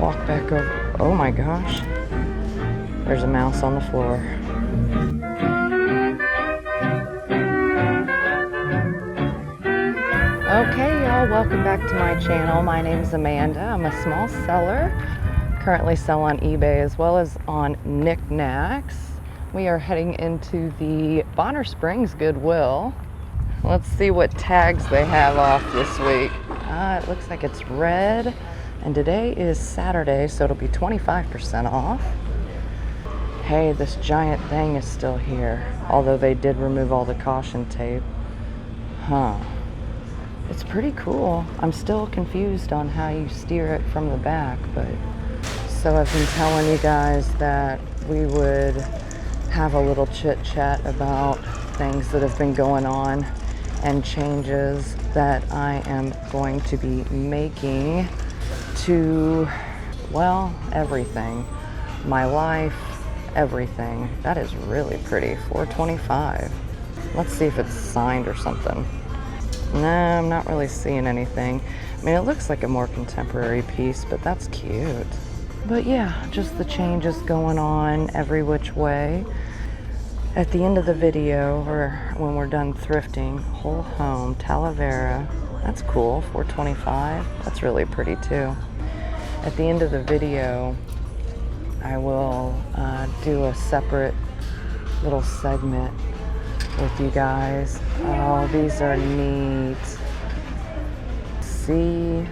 Walk back over. Oh my gosh. There's a mouse on the floor. Okay, y'all, welcome back to my channel. My name is Amanda. I'm a small seller. Currently sell on eBay as well as on Niknax. We are heading into the Bonner Springs Goodwill. Let's see what tags they have off this week. It looks like it's red, and today is Saturday, so it'll be 25% off. Hey, this giant thing is still here, although they did remove all the caution tape. Huh. It's pretty cool. I'm still confused on how you steer it from the back, but so I've been telling you guys that we would have a little chit chat about things that have been going on and changes that I am going to be making to, well, everything. My life, everything. That is really pretty. $4.25. Let's see if it's signed or something. No, I'm not really seeing anything. I mean, it looks like a more contemporary piece, but that's cute. But yeah, just the changes going on every which way. At the end of the video, or when we're done thrifting, whole home, Talavera. That's cool, $4.25. That's really pretty too. At the end of the video, I will do a separate little segment with you guys. Oh, these are neat. See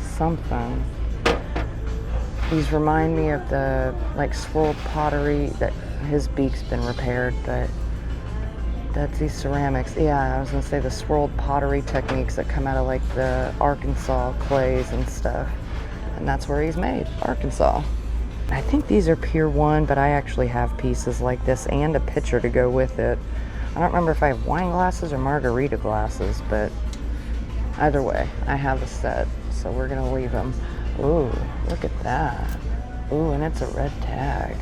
something. These remind me of the like swirled pottery that his beak's been repaired, but that's these ceramics. Yeah, I was gonna say the swirled pottery techniques that come out of like the Arkansas clays and stuff. And that's where he's made, Arkansas. I think these are Pier 1, but I actually have pieces like this and a pitcher to go with it. I don't remember if I have wine glasses or margarita glasses, but either way, I have a set, so we're gonna leave them. Ooh, look at that. Ooh, and it's a red tag.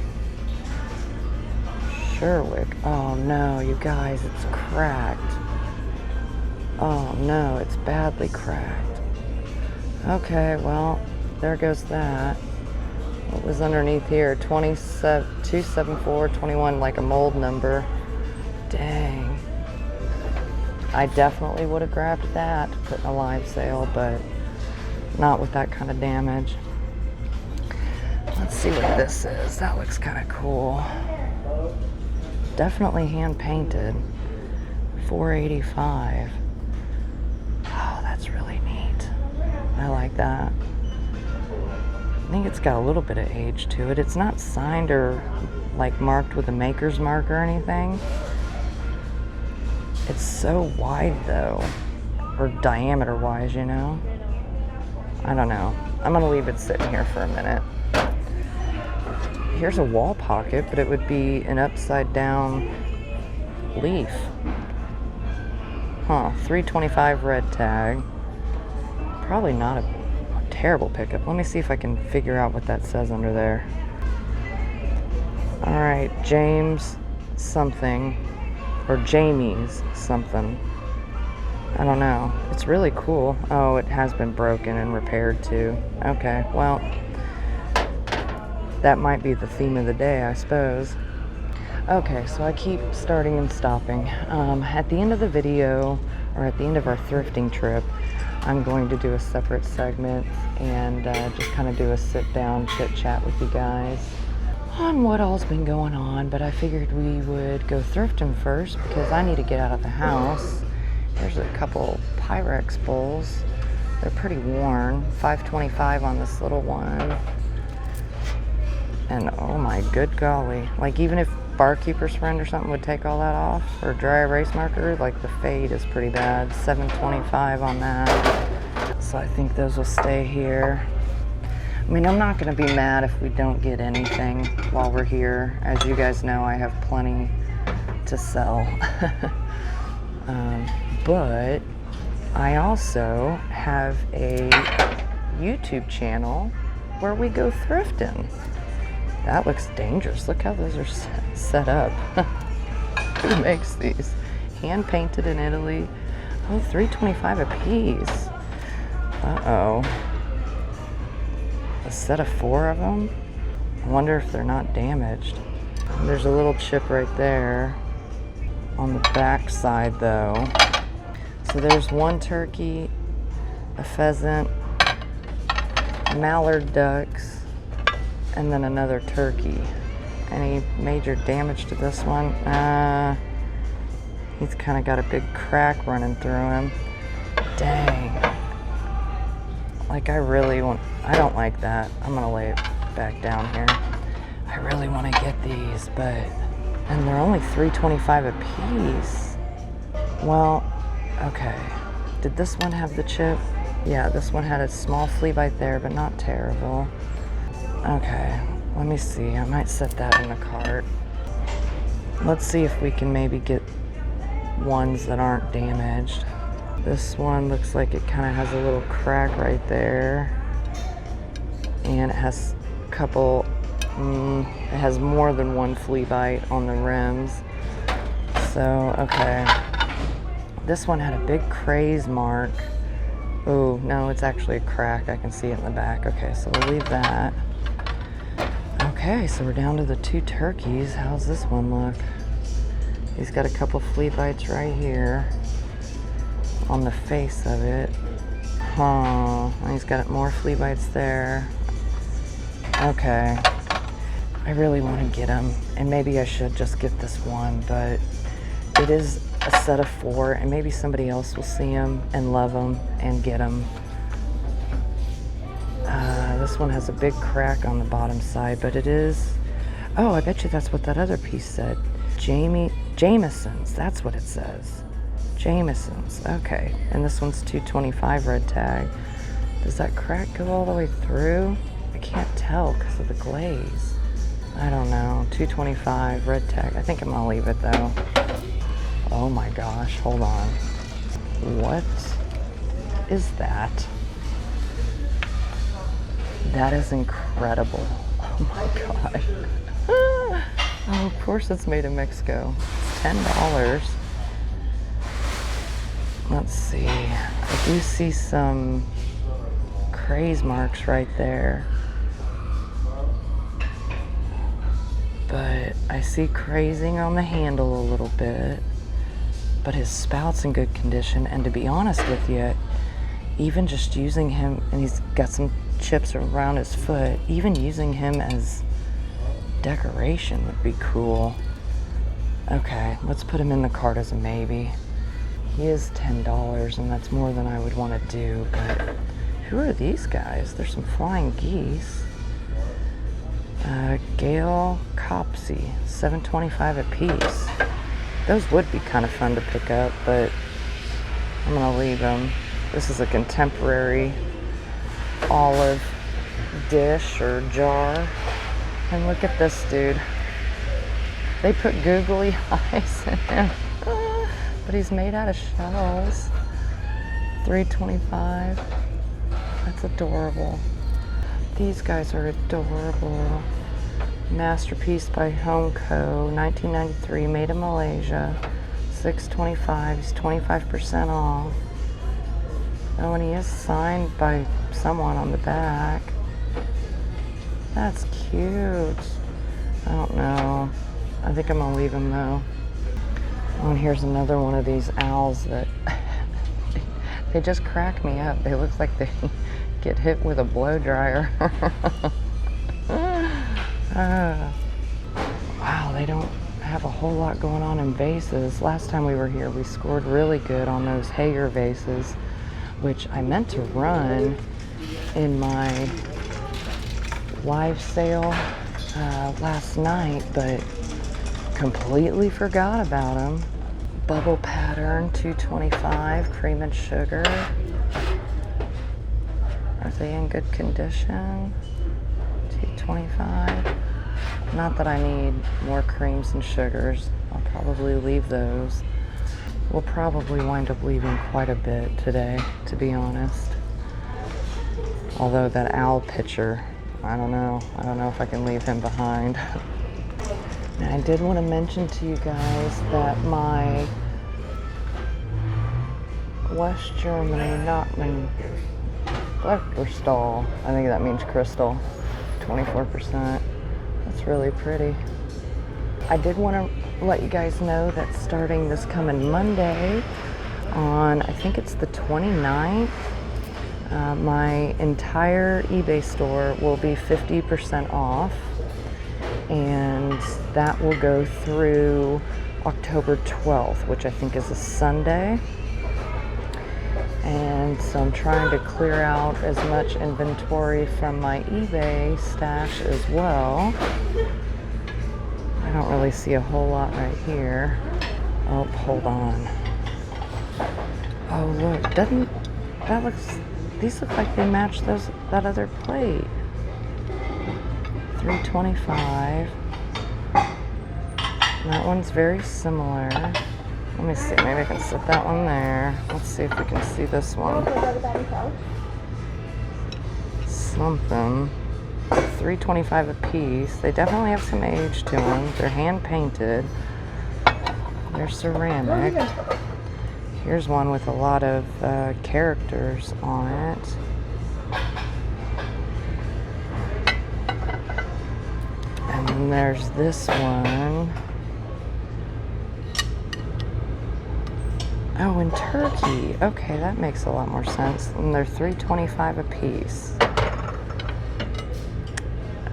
Sherwick. Oh no, you guys, it's cracked. Oh no, it's badly cracked. Okay, well, there goes that. What was underneath here? 27421, like a mold number. Dang. I definitely would have grabbed that to put in a live sale, but not with that kind of damage. Let's see what this is. That looks kind of cool. Definitely hand painted. $4.85. Oh, that's really neat. I like that. I think it's got a little bit of age to it. It's not signed or like marked with a maker's mark or anything. It's so wide though, or diameter wise, you know? I don't know. I'm gonna leave it sitting here for a minute. Here's a wall pocket, but it would be an upside down leaf. Huh, $3.25 red tag. Probably not a terrible pickup. Let me see if I can figure out what that says under there. All right, James something, or Jamie's something. I don't know. It's really cool. Oh, it has been broken and repaired too. Okay, well, that might be the theme of the day, I suppose. Okay, so I keep starting and stopping. At the end of the video, or at the end of our thrifting trip, I'm going to do a separate segment and just kind of do a sit-down chit-chat with you guys on what all's been going on, but I figured we would go thrifting first because I need to get out of the house. There's a couple Pyrex bowls. They're pretty worn. $5.25 on this little one. And oh my good golly. Like even if Barkeeper's Friend or something would take all that off, or dry erase marker, like the fade is pretty bad. $7.25 on that. So I think those will stay here. I mean, I'm not gonna be mad if we don't get anything while we're here. As you guys know, I have plenty to sell. But I also have a YouTube channel where we go thrifting. That looks dangerous. Look how those are set up. Who makes these? Hand painted in Italy. Oh, $3.25 a piece. Uh-oh. a set of 4 of them. I wonder if they're not damaged. There's a little chip right there on the back side though. So there's 1 turkey, a pheasant, mallard ducks, and then another turkey. Any major damage to this one? He's kind of got a big crack running through him. Dang. Like I don't like that. I'm gonna lay it back down here. I really want to get these, and they're only $3.25 a piece. Well, okay. Did this one have the chip? Yeah, this one had a small flea bite there, but not terrible. Okay, let me see. I might set that in the cart. Let's see if we can maybe get ones that aren't damaged. This one looks like it kind of has a little crack right there. And it has a couple, it has more than 1 flea bite on the rims. So, okay. This one had a big craze mark. Oh, no, it's actually a crack. I can see it in the back. Okay, so we'll leave that. Okay, so we're down to the 2 turkeys. How's this one look? He's got a couple flea bites right here on the face of it. Huh, and he's got more flea bites there. Okay, I really want to get him, and maybe I should just get this one, but it is a set of 4, and maybe somebody else will see him and love him and get him. This one has a big crack on the bottom side, but it is, oh, I bet you that's what that other piece said. Jameson's, that's what it says. Jameson's, okay. And this one's $2.25 red tag. Does that crack go all the way through? I can't tell because of the glaze. I don't know, $2.25 red tag. I think I'm gonna leave it though. Oh my gosh, hold on. What is that? That is incredible. Oh my gosh. Oh, of course it's made in Mexico. It's $10. Let's see. I do see some craze marks right there. But I see crazing on the handle a little bit. But his spout's in good condition. And to be honest with you, even just using him, and he's got some chips around his foot, even using him as decoration would be cool. Okay, let's put him in the cart as a maybe. He is $10, and that's more than I would want to do, but who are these guys? There's some flying geese. Gale Copsey, $7.25 a piece. Those would be kind of fun to pick up, but I'm gonna leave them. This is a contemporary olive dish or jar. And look at this dude. They put googly eyes in him. But he's made out of shells. $3.25. That's adorable. These guys are adorable. Masterpiece by Home Co. 1993, made in Malaysia. $6.25. He's 25% off. Oh, and he is signed by someone on the back. That's cute. I don't know. I think I'm gonna leave him though. Oh, and here's another one of these owls that they just crack me up. They look like they get hit with a blow dryer. Wow, they don't have a whole lot going on in vases. Last time we were here, we scored really good on those Hager vases, which I meant to run in my live sale last night, but completely forgot about them. Bubble pattern, $2.25, cream and sugar. Are they in good condition? $2.25. Not that I need more creams and sugars. I'll probably leave those. We'll probably wind up leaving quite a bit today, to be honest. Although that owl picture, I don't know if I can leave him behind. Now, I did want to mention to you guys that my West Germany Nachman Crystal. I think that means crystal. 24%. That's really pretty. I did want to let you guys know that starting this coming Monday on, I think it's the 29th, my entire eBay store will be 50% off, and that will go through October 12th, which I think is a Sunday. And so I'm trying to clear out as much inventory from my eBay stash as well. I don't really see a whole lot right here. Oh, hold on. Oh, look, these look like they match that other plate. $3.25. That one's very similar. Let me see, maybe I can set that one there. Let's see if we can see this one. Something. $3.25 a piece. They definitely have some age to them. They're hand painted. They're ceramic. Here's one with a lot of characters on it. And then there's this one. Oh, in Turkey. Okay, that makes a lot more sense. And they're $3.25 a piece.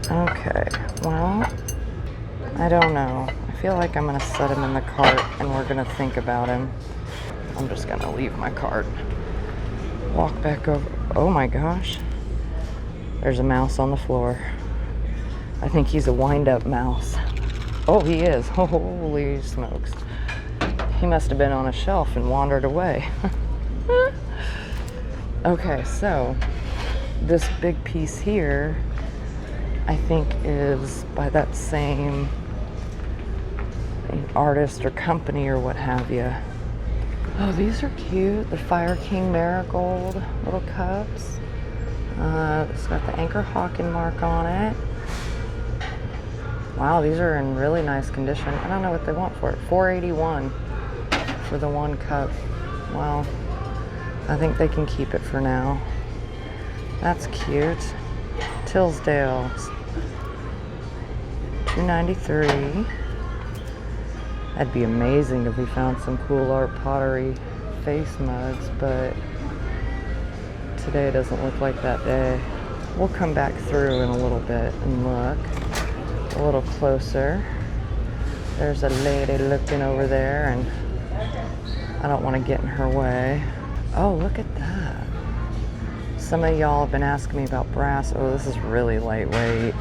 Okay, well, I don't know. I feel like I'm gonna set him in the cart and we're gonna think about him. I'm just gonna leave my cart. Walk back over. Oh my gosh. There's a mouse on the floor. I think he's a wind-up mouse. Oh, he is. Holy smokes. He must have been on a shelf and wandered away. Okay, so this big piece here, I think is by that same artist or company or what have you. Oh, these are cute. The Fire King Marigold little cups. It's got the Anchor Hawken mark on it. Wow, these are in really nice condition. I don't know what they want for it. $4.81 for the one cup. Well, I think they can keep it for now. That's cute. Tillsdale's. $2.93. That'd be amazing if we found some cool art pottery face mugs, but today doesn't look like that day. We'll come back through in a little bit and look a little closer. There's a lady looking over there, and I don't want to get in her way. Oh, look at that. Some of y'all have been asking me about brass. Oh, this is really lightweight.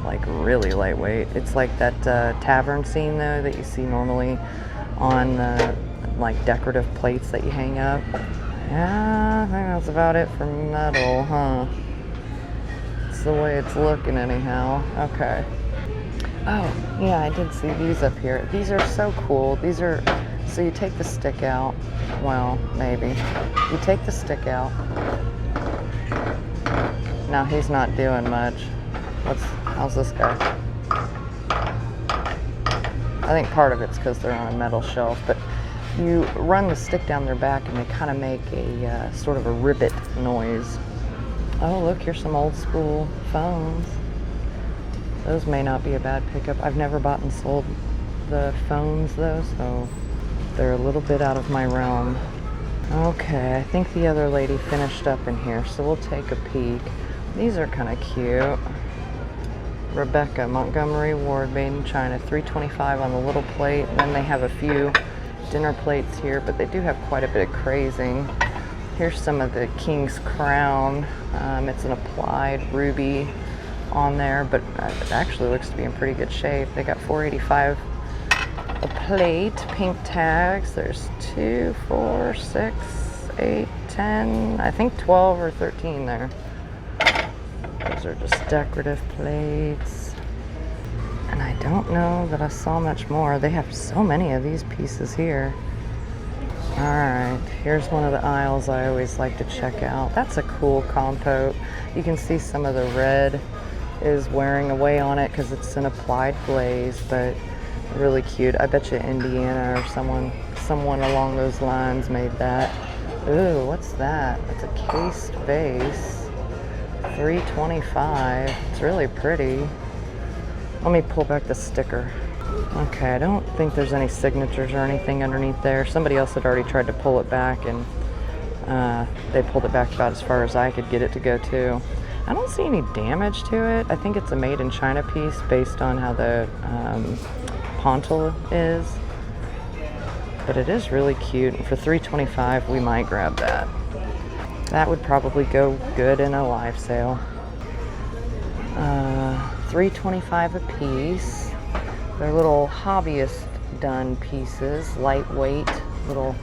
Like really lightweight. It's like that tavern scene though that you see normally on like decorative plates that you hang up. Yeah, I think that's about it for metal, huh? It's the way it's looking anyhow. Okay. Oh, yeah, I did see these up here. These are so cool. These are, so you take the stick out. Well, maybe. You take the stick out. Now he's not doing much. How's this guy? I think part of it's because they're on a metal shelf, but you run the stick down their back and they kind of make a sort of a ribbit noise. Oh, look, here's some old school phones. Those may not be a bad pickup. I've never bought and sold the phones though, so they're a little bit out of my realm. Okay, I think the other lady finished up in here, so we'll take a peek. These are kind of cute. Rebecca, Montgomery Ward, made in China, $3.25 on the little plate. And then they have a few dinner plates here, but they do have quite a bit of crazing. Here's some of the King's Crown. It's an applied ruby on there, but it actually looks to be in pretty good shape. They got $4.85 a plate. Pink tags. There's 2, 4, 6, 8, 10, I think 12 or 13 there. Those are just decorative plates. And I don't know that I saw much more. They have so many of these pieces here. All right, here's one of the aisles I always like to check out. That's a cool compote. You can see some of the red is wearing away on it because it's an applied glaze, but really cute. I bet you Indiana or someone along those lines made that. Ooh, what's that? It's a cased vase. $3.25. It's really pretty. Let me pull back the sticker. Okay, I don't think there's any signatures or anything underneath there. Somebody else had already tried to pull it back, and they pulled it back about as far as I could get it to go too. I don't see any damage to it. I think it's a made in China piece based on how the pontil is. But it is really cute. And for $3.25, we might grab that. That would probably go good in a live sale. $3.25 a piece. They're little hobbyist done pieces, lightweight little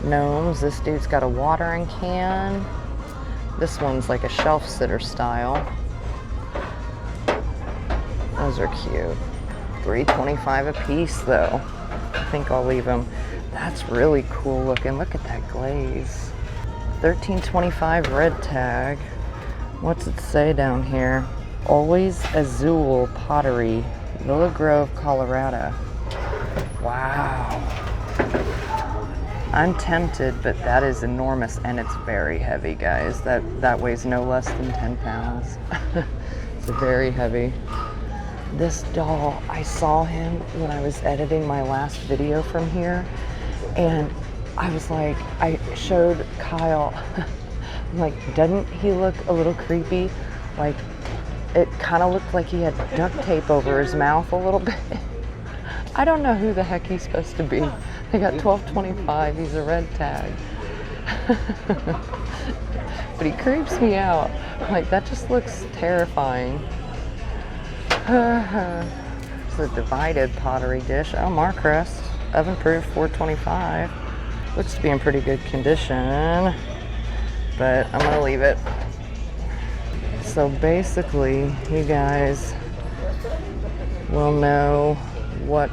gnomes. This dude's got a watering can. This one's like a shelf sitter style. Those are cute. $3.25 a piece though. I think I'll leave them. That's really cool looking. Look at that glaze. $13.25 red tag. What's it say down here? Always Azul Pottery, Willow Grove, Colorado. Wow. I'm tempted, but that is enormous and it's very heavy, guys. That weighs no less than 10 pounds. It's very heavy. This doll, I saw him when I was editing my last video from here, and I was like, I showed Kyle, I'm like, doesn't he look a little creepy? Like, it kind of looked like he had duct tape over his mouth a little bit. I don't know who the heck he's supposed to be. They got $12.25, he's a red tag. But he creeps me out. Like, that just looks terrifying. It's a divided pottery dish. Oh, Marcrest, oven proof, $4.25. Looks to be in pretty good condition, but I'm gonna leave it. So basically, you guys will know what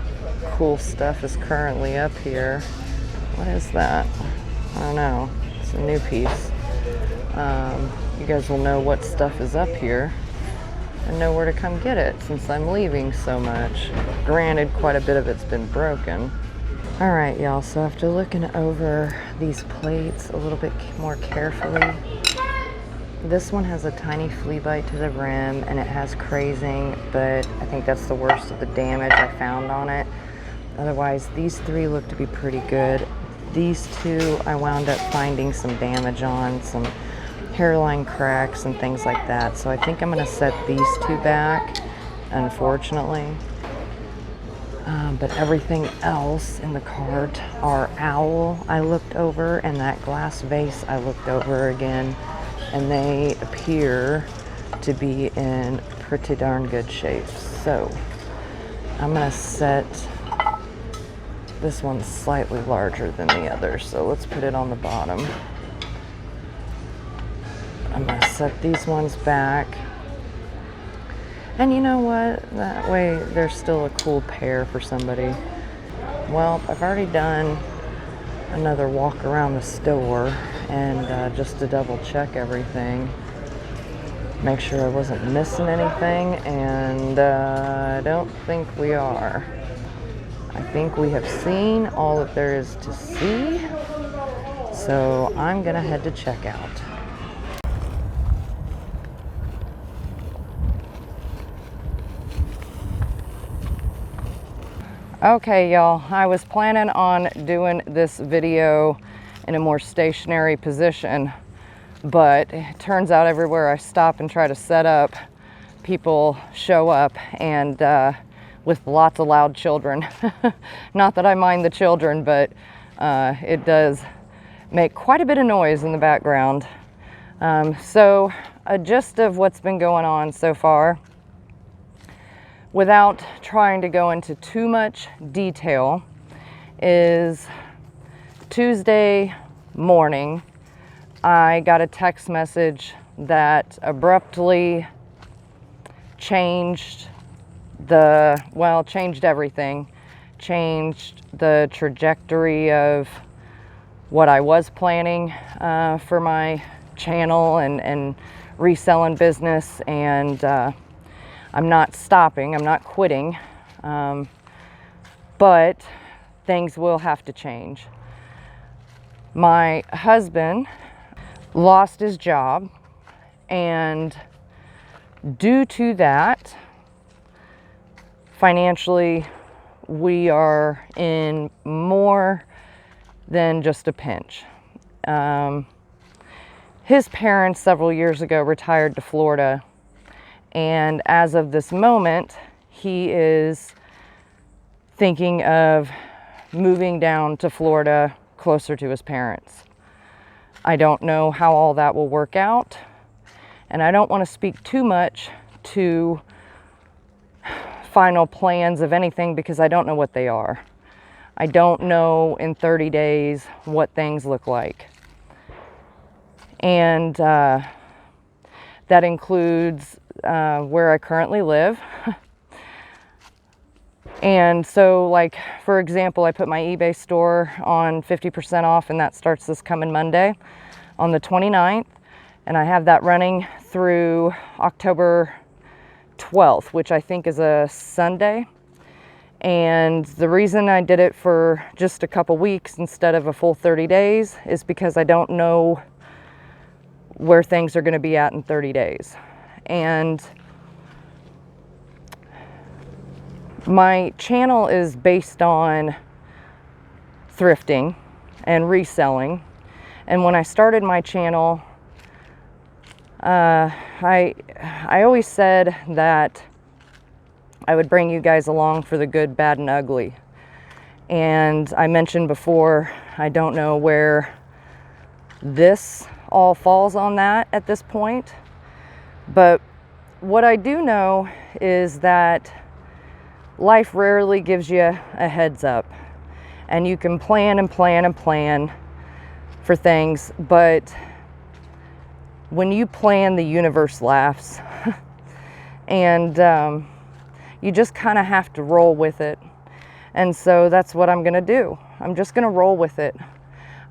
cool stuff is currently up here. What is that? I don't know. It's a new piece. You guys will know what stuff is up here and know where to come get it since I'm leaving so much. Granted, quite a bit of it's been broken. All right, y'all, so after looking over these plates a little bit more carefully, this one has a tiny flea bite to the rim and it has crazing, but I think that's the worst of the damage I found on it. Otherwise, these three look to be pretty good. These two, I wound up finding some damage on, some hairline cracks and things like that. So I think I'm gonna set these two back, unfortunately. But everything else in the cart, our owl I looked over and that glass vase I looked over again, and they appear to be in pretty darn good shape. So I'm gonna set, this one's slightly larger than the other, so let's put it on the bottom. I'm gonna set these ones back. And you know what? That way they're still a cool pair for somebody. Well, I've already done another walk around the store and just to double check everything. Make sure I wasn't missing anything, and I don't think we are. I think we have seen all that there is to see. So I'm gonna head to checkout. Okay, y'all, I was planning on doing this video in a more stationary position, but it turns out everywhere I stop and try to set up, people show up, and with lots of loud children. Not that I mind the children, but it does make quite a bit of noise in the background. So a gist of what's been going on so far, without trying to go into too much detail, is Tuesday morning, I got a text message that abruptly changed changed everything. Changed the trajectory of what I was planning for my channel and reselling business, and I'm not stopping, I'm not quitting, but things will have to change. My husband lost his job, and due to that, financially, we are in more than just a pinch. His parents several years ago retired to Florida, and as of this moment, he is thinking of moving down to Florida closer to his parents. I don't know how all that will work out, and I don't want to speak too much to final plans of anything because I don't know what they are. I don't know in 30 days what things look like. And that includes where I currently live. And so, like, for example, I put my eBay store on 50% off, and that starts this coming Monday on the 29th. And I have that running through October 12th, which I think is a Sunday. And the reason I did it for just a couple weeks instead of a full 30 days is because I don't know where things are going to be at in 30 days. And my channel is based on thrifting and reselling. And when I started my channel, I always said that I would bring you guys along for the good, bad, and ugly. And I mentioned before, I don't know where this all falls on that at this point. But what I do know is that life rarely gives you a heads up. And you can plan and plan and plan for things, but when you plan, the universe laughs. And you just kind of have to roll with it. And so that's what I'm going to do. I'm just going to roll with it.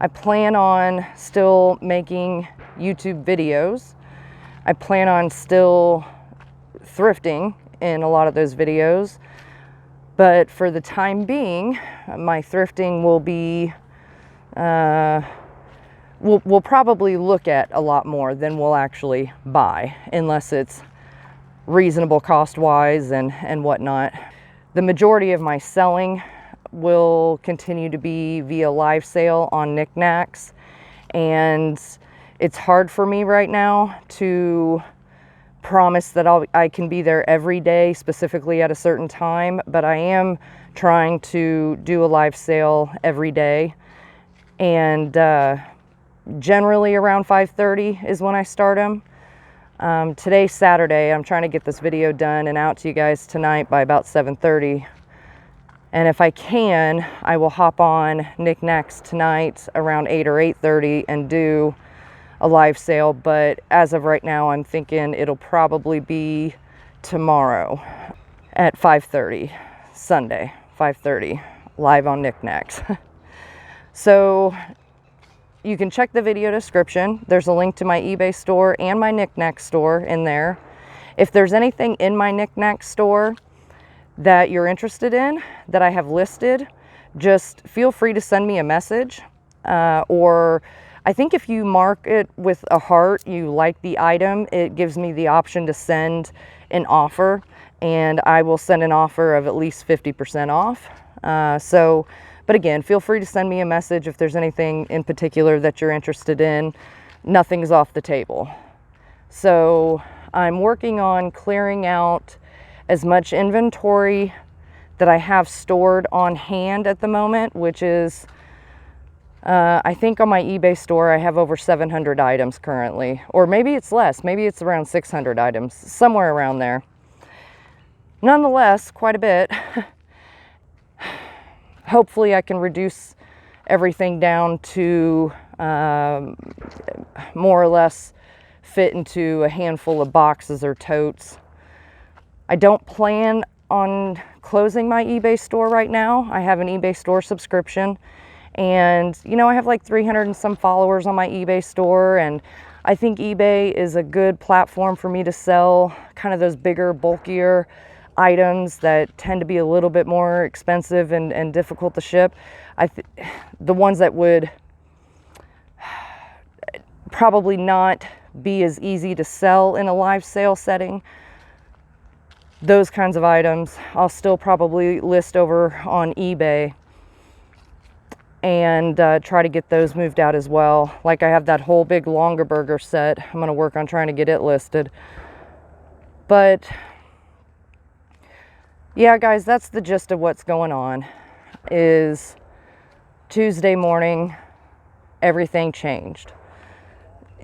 I plan on still making YouTube videos. I plan on still thrifting in a lot of those videos. But for the time being, my thrifting will be, we'll probably look at a lot more than we'll actually buy, unless it's reasonable cost-wise and whatnot. The majority of my selling will continue to be via live sale on Niknax, and it's hard for me right now to promise that I can be there every day, specifically at a certain time, but I am trying to do a live sale every day, and generally around 5:30 is when I start them. Today's Saturday. I'm trying to get this video done and out to you guys tonight by about 7:30. And if I can, I will hop on Niknax tonight around 8 or 8:30 and do a live sale. But as of right now, I'm thinking it'll probably be tomorrow at 5:30, Sunday, 5:30, live on Niknax. So you can check the video description. There's a link to my eBay store and my Niknax store in there. If there's anything in my Niknax store that you're interested in, that I have listed, just feel free to send me a message. Or I think if you mark it with a heart, you like the item, it gives me the option to send an offer, and I will send an offer of at least 50% off. But again, feel free to send me a message if there's anything in particular that you're interested in. Nothing's off the table. So I'm working on clearing out as much inventory that I have stored on hand at the moment, which is, I think on my eBay store, I have over 700 items currently, or maybe it's less, maybe it's around 600 items, somewhere around there. Nonetheless, quite a bit. Hopefully I can reduce everything down to more or less fit into a handful of boxes or totes. I don't plan on closing my eBay store right now. I have an eBay store subscription, and you know, I have like 300 and some followers on my eBay store, and I think eBay is a good platform for me to sell kind of those bigger, bulkier items that tend to be a little bit more expensive and difficult to ship. The ones that would probably not be as easy to sell in a live sale setting. Those kinds of items I'll still probably list over on eBay and try to get those moved out as well. Like I have that whole big Longaberger set. I'm going to work on trying to get it listed. But yeah, guys, that's the gist of what's going on. Is Tuesday morning, everything changed.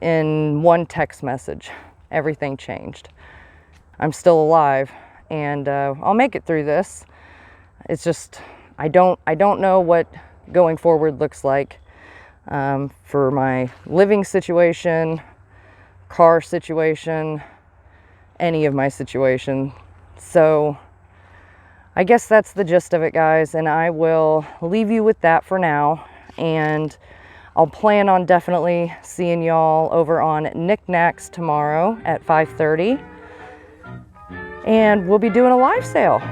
In one text message, everything changed. I'm still alive, and I'll make it through this. It's just I don't know what going forward looks like for my living situation, car situation, any of my situation. So I guess that's the gist of it, guys, and I will leave you with that for now, and I'll plan on definitely seeing y'all over on Niknax tomorrow at 5:30, and we'll be doing a live sale.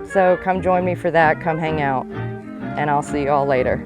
So come join me for that, come hang out, and I'll see y'all later.